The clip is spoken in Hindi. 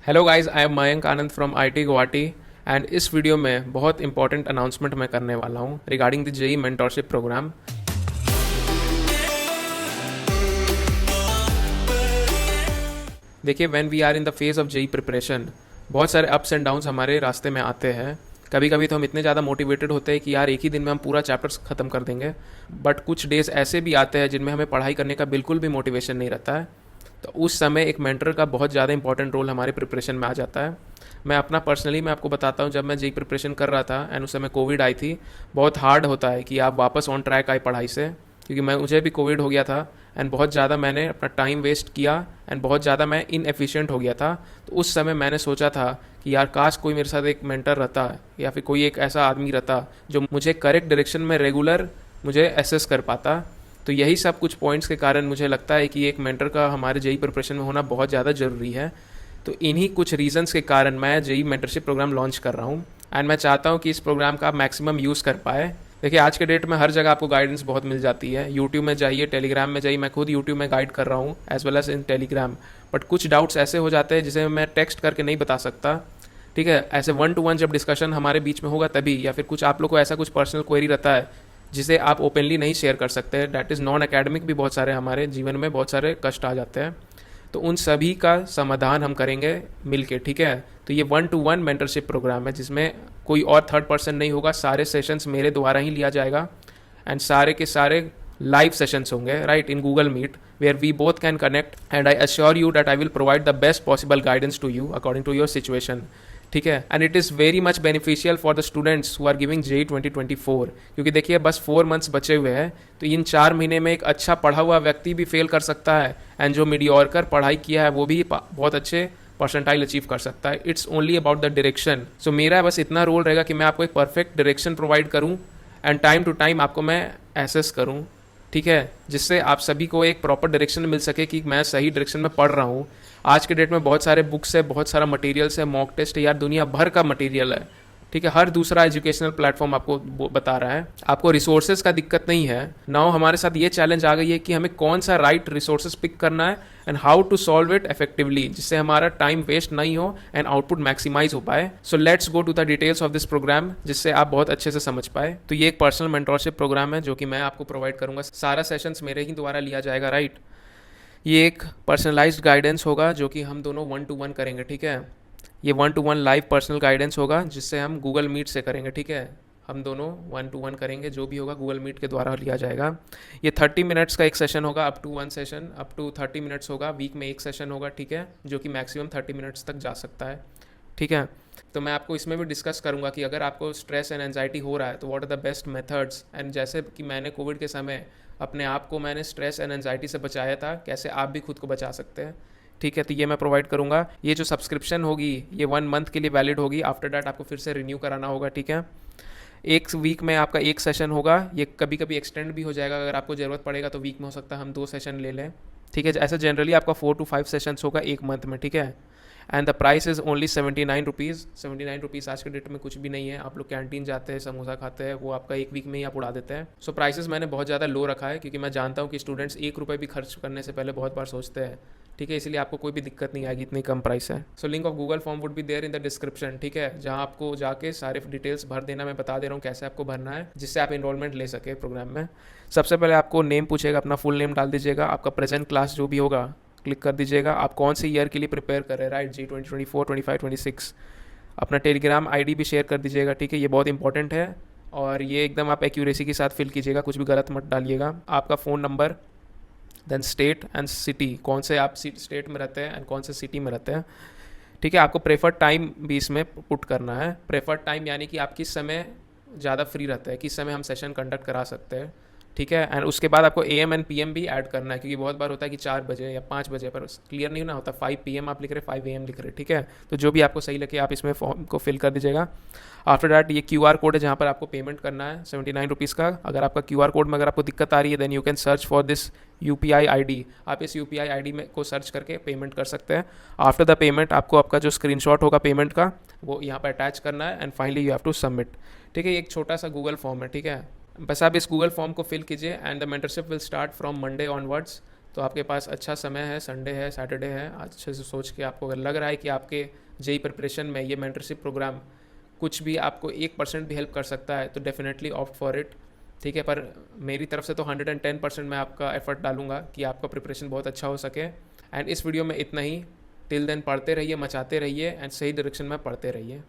Hello guys, I am Mayank Anand from IT Guwahati and इस वीडियो में बहुत इंपॉर्टेंट अनाउंसमेंट मैं करने वाला हूँ regarding the JEE mentorship program. देखिए, when we are in the phase of JEE preparation बहुत सारे अप्स एंड डाउन्स हमारे रास्ते में आते हैं। कभी कभी तो हम इतने ज़्यादा मोटिवेटेड होते हैं कि यार एक ही दिन में हम पूरा चैप्टर्स ख़त्म कर देंगे, बट कुछ डेज ऐसे भी आते हैं जिनमें हमें पढ़ाई करने का बिल्कुल भी मोटिवेशन नहीं रहता है। तो उस समय एक मेंटर का बहुत ज़्यादा इंपॉर्टेंट रोल हमारे प्रिपरेशन में आ जाता है। मैं आपको बताता हूँ, जब मैं जेई प्रिपरेशन कर रहा था एंड उस समय कोविड आई थी। बहुत हार्ड होता है कि आप वापस ऑन ट्रैक आए पढ़ाई से, क्योंकि मुझे भी कोविड हो गया था एंड बहुत ज़्यादा मैंने अपना टाइम वेस्ट किया एंड बहुत ज़्यादा मैं इनएफिशिएंट हो गया था। तो उस समय मैंने सोचा था कि यार काश कोई मेरे साथ एक मेंटर रहता या फिर कोई एक ऐसा आदमी रहता जो मुझे करेक्ट डायरेक्शन में रेगुलर मुझे एसेस कर पाता। तो यही सब कुछ पॉइंट्स के कारण मुझे लगता है कि एक मेंटर का हमारे जेई प्रिपरेशन में होना बहुत ज़्यादा ज़रूरी है। तो इन्हीं कुछ रीजंस के कारण मैं जेई मेंटरशिप प्रोग्राम लॉन्च कर रहा हूँ एंड मैं चाहता हूँ कि इस प्रोग्राम का आप मैक्सिमम यूज़ कर पाए। देखिए, आज के डेट में हर जगह आपको गाइडेंस बहुत मिल जाती है। यूट्यूब में जाइए, टेलीग्राम में जाइए, मैं खुद यूट्यूब में गाइड कर रहा हूँ as well as in Telegram. But कुछ डाउट्स ऐसे हो जाते हैं जिसे मैं टेक्स्ट करके नहीं बता सकता। ठीक है, ऐसे 1-to-1 जब डिस्कशन हमारे बीच में होगा तभी, या फिर कुछ आप लोग को ऐसा कुछ पर्सनल क्वेरी रहता है जिसे आप ओपनली नहीं शेयर कर सकते, डैट इज़ नॉन एकेडमिक भी बहुत सारे हमारे जीवन में बहुत सारे कष्ट आ जाते हैं। तो उन सभी का समाधान हम करेंगे मिल के। ठीक है, तो ये 1-to-1 मेंटरशिप प्रोग्राम है जिसमें कोई और थर्ड पर्सन नहीं होगा। सारे सेशंस मेरे द्वारा ही लिया जाएगा एंड सारे के सारे लाइव सेशंस होंगे right in Google Meet, where we both can connect and I assure you that I will provide the best possible guidance to you according to your situation. ठीक है, and it is very much beneficial for the students who are giving JEE 2024, क्योंकि देखिए बस 4 मंथ्स बचे हुए हैं। तो इन 4 महीने में एक अच्छा पढ़ा हुआ व्यक्ति भी फेल कर सकता है एंड जो मीडियोकर पढ़ाई किया है वो भी बहुत अच्छे परसेंटाइल अचीव कर सकता है। It's only about the direction. So मेरा बस इतना रोल रहेगा कि मैं आपको एक परफेक्ट डायरेक्शन प्रोवाइड करूँ एंड टाइम टू टाइम आपको मैं एसेस करूँ। ठीक है, जिससे आप सभी को एक प्रॉपर डायरेक्शन मिल सके कि मैं सही डायरेक्शन में पढ़ रहा हूँ। आज के डेट में बहुत सारे बुक्स है, बहुत सारा मटेरियल्स है, मॉक टेस्ट है, यार दुनिया भर का मटेरियल है। ठीक है, हर दूसरा एजुकेशनल प्लेटफॉर्म आपको बता रहा है। आपको रिसोर्सेज का दिक्कत नहीं है। नाउ हमारे साथ ये चैलेंज आ गई है कि हमें कौन सा राइट रिसोर्सेज पिक करना है and how to solve it effectively, जिससे हमारा टाइम वेस्ट नहीं हो एंड आउटपुट मैक्सिमाइज हो पाए। So let's go to the details of this programme, जिससे आप बहुत अच्छे से समझ पाए। तो ये एक पर्सनल मेंटोरशिप प्रोग्राम है जो कि मैं आपको प्रोवाइड करूंगा। सारा सेशंस मेरे ही द्वारा लिया जाएगा राइट। ये एक पर्सनलाइज्ड गाइडेंस होगा जो कि हम दोनों 1-to-1 करेंगे। ठीक है, ये 1-to-1 लाइव पर्सनल गाइडेंस होगा जिससे हम गूगल मीट से करेंगे। ठीक है, हम दोनों 1-to-1 करेंगे, जो भी होगा गूगल मीट के द्वारा लिया जाएगा। ये 30 मिनट्स का एक सेशन होगा, up to 1 session up to 30 minutes होगा। वीक में एक सेशन होगा। ठीक है, जो कि मैक्सिमम 30 मिनट्स तक जा सकता है। ठीक है, तो मैं आपको इसमें भी डिस्कस करूंगा कि अगर आपको स्ट्रेस एंड एंजाइटी हो रहा है तो what are the best methods, and जैसे कि मैंने कोविड के समय अपने आप को मैंने स्ट्रेस एंड एंजाइटी से बचाया था, कैसे आप भी खुद को बचा सकते हैं। ठीक है, तो ये मैं प्रोवाइड करूंगा। ये जो सब्सक्रिप्शन होगी ये 1 मंथ के लिए वैलिड होगी। आफ्टर दैट आपको फिर से रिन्यू कराना होगा। ठीक है, एक वीक में आपका एक सेशन होगा। ये कभी कभी एक्सटेंड भी हो जाएगा, अगर आपको ज़रूरत पड़ेगा तो वीक में हो सकता है हम 2 सेशन ले लें। ठीक है, ऐसा जनरली आपका 4 to 5 सेशंस होगा एक मंथ में। ठीक है, and the price is only 79 rupees. 79 rupees आज के डेट में कुछ भी नहीं है। आप लोग कैंटीन जाते हैं, समोसा खाते हैं, वो आपका एक वीक में ही आप उड़ा देते हैं। सो प्राइसेस मैंने बहुत ज़्यादा लो रखा है, क्योंकि मैं जानता हूँ कि स्टूडेंट्स 1 रुपये भी खर्च करने से पहले बहुत बार सोचते हैं। ठीक है, इसलिए आपको कोई भी दिक्कत नहीं आएगी, इतनी कम प्राइस है। So link of Google form would be there in the description. ठीक है, जहाँ आपको जाके सारे डिटेल्स भर देना। मैं बता दे रहा हूँ कैसे आपको भरना है, जिससे आप इनरोलमेंट ले सके प्रोग्राम में। सबसे पहले आपको नेम पूछेगा, अपना फुल नेम डाल दीजिएगा, आपका प्रेजेंट क्लास जो भी होगा क्लिक कर दीजिएगा, आप कौन से ईयर के लिए प्रिपेयर कर रहे हैं राइट, जी 2024, 25, 26। अपना टेलीग्राम आईडी भी शेयर कर दीजिएगा। ठीक है, ये बहुत इंपॉर्टेंट है और ये एकदम आप एक्यूरेसी के साथ फिल कीजिएगा, कुछ भी गलत मत डालिएगा। आपका phone number, then state and city, कौन से आप स्टेट में रहते हैं एंड कौन से सिटी में रहते हैं। ठीक है, आपको प्रेफर्ड टाइम भी इसमें पुट करना है। प्रेफर्ड टाइम यानी कि आप किस समय ज़्यादा फ्री रहते हैं, किस समय हम सेशन कंडक्ट करा सकते हैं। ठीक है, एंड उसके बाद आपको AM एंड PM भी ऐड करना है, क्योंकि बहुत बार होता है कि 4 बजे या 5 बजे पर क्लियर नहीं ना होता। 5 PM आप लिख रहे, 5 AM लिख रहे। ठीक है, तो जो भी आपको सही लगे आप इसमें फॉर्म को फिल कर दीजिएगा। आफ्टर दैट ये QR कोड है जहाँ पर आपको पेमेंट करना है 79 रुपीज़ का। अगर आपका QR कोड में अगर आपको दिक्कत आ रही है, then you can search for this UPI ID। आप इस UPI ID में को सर्च करके पेमेंट कर सकते हैं। आफ्टर द पेमेंट आपको आपका जो स्क्रीनशॉट होगा पेमेंट का वो यहाँ पर अटैच करना है and finally you have to submit. ठीक है, ये एक छोटा सा गूगल फॉर्म है। ठीक है, बस आप इस गूगल फॉर्म को फिल कीजिए and the mentorship will start from Monday onwards. तो आपके पास अच्छा समय है, संडे है, सैटरडे है, अच्छे से सोच के आपको अगर लग रहा है कि आपके जेई प्रिपरेशन में ये मेंटरशिप प्रोग्राम कुछ भी आपको 1% भी हेल्प कर सकता है तो डेफिनेटली ऑप्ट फॉर इट। ठीक है, पर मेरी तरफ से तो 110% मैं आपका एफर्ट डालूंगा कि आपका प्रिपरेशन बहुत अच्छा हो सके। एंड इस वीडियो में इतना ही। टिल देन पढ़ते रहिए, मचाते रहिए एंड सही डायरेक्शन में पढ़ते रहिए।